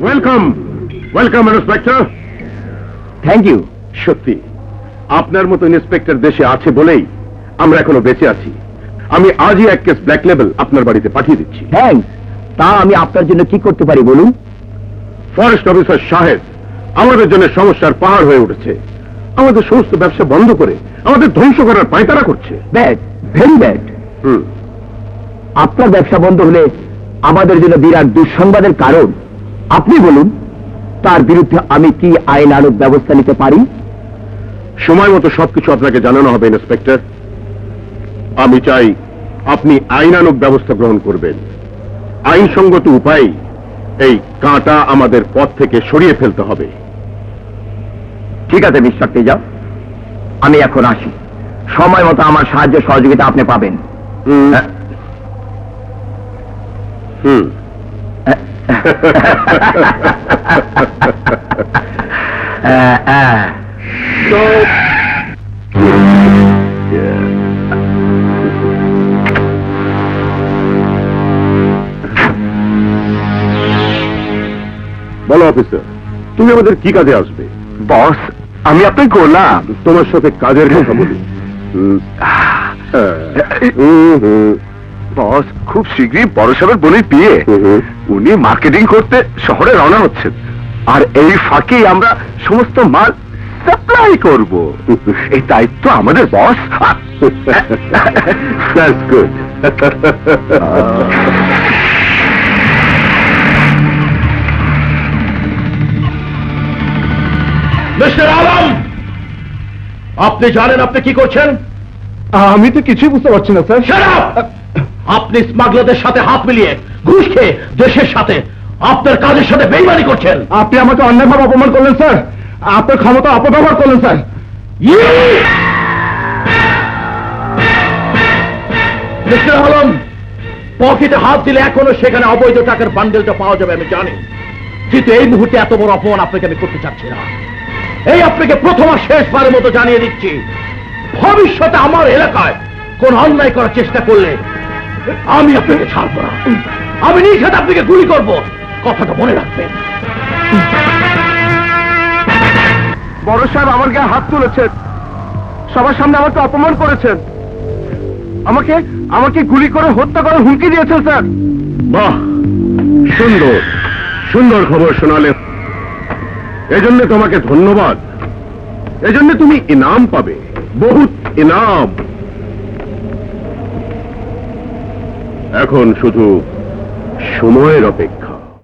Welcome welcome inspector. Thank you. সত্যি আপনার মতো ইন্সপেক্টর দেশে আছে বলেই আমরা এখনো বেঁচে আছি। আমি আজই এক কেস ব্ল্যাক লেবেল আপনার বাড়িতে পাঠিয়ে দিচ্ছি। থ্যাংকস। তা আমি আপনার জন্য কি করতে পারি বলুন? ফরেস্ট অফিসার সাহেব আমাদের জন্য সমস্যার পাহাড় হয়ে উঠেছে। আমাদের সমস্ত ব্যবসা বন্ধ করে আমাদের ধ্বংস করার পায়তারা করছে। Bad, very bad. আপনার ব্যবসা বন্ধ হলে আমাদের জন্য বিরাট দুঃসংবাদের কারণ। আপনি বলুন, তার বিরুদ্ধে আমি কি আইনানুগ ব্যবস্থা নিতে পারি? সময় মতো সবকিছু আপনাকে জানানো হবে ইন্সপেক্টর। আমি চাই আপনি আইনানুগ ব্যবস্থা গ্রহণ করবেন। আইনসঙ্গত উপায়ে এই কাঁটা আমাদের পথ থেকে সরিয়ে ফেলতে হবে। ঠিক আছে মিস্টার তেজা, আমি এখন আসি। সময় মতো আমার সাহায্য সহযোগিতা আপনি পাবেন। বলো অফিসার, তুমি আমাদের কি কাজে আসবে? বস, আমি আপনার গোলাম। তোমার সাথে কাজের কথা বলি। বস, খুব শীঘ্রই বড় সাহেবের বোনের বিয়ে। উনি মার্কেটিং করতে শহরে রওনা হচ্ছেন, আর এই ফাঁকেই আমরা সমস্ত মাল সাপ্লাই করব। এই দায়িত্ব আমাদের বস। That's good. মিস্টার আলম, আপনি জানেন আপনি কি করছেন? আমি তো কিছুই বুঝতে পারছি না স্যার। Shut up! আপনি স্মাগলারদের সাথে হাত মিলিয়ে ঘুষ খেয়ে দেশের সাথে আপনার কাজের সাথে বেইমানি করছেন। আপনি আমাকে অন্যায়ভাবে অপমান করলেন স্যার। আপনার ক্ষমতা অপব্যবহার করলেন স্যার। মিস্টার আলম, পকেটে হাত দিলে এখনো সেখানে অবৈধ টাকার বান্ডেলটা পাওয়া যাবে আমি জানি, কিন্তু এই মুহূর্তে এত বড় অপমান আপনাকে আমি করতে চাচ্ছি না। এই আপনাকে প্রথম আর শেষবারের মতো জানিয়ে দিচ্ছি, ভবিষ্যতে আমার এলাকায় কোন অন্যায় করার চেষ্টা করলে আমি আপনাকে ছাড়ব না। আমি নিজ হাতে আপনাকে গুলি করব, কথাটা মনে রাখবেন। বড় সাহেব আমার গায়ে হাত তুলেছেন, সবার সামনে আমাকে অপমান করেছেন, আমাকে আমাকে গুলি করে হত্যা করার হুমকি দিয়েছেন স্যার। বাহ, সুন্দর সুন্দর খবর শোনালে। এজন্য তোমাকে ধন্যবাদ। এজন্য তুমি ইনাম পাবে, বহুত ইনাম। এখন শুধু সময়ের অপেক্ষা।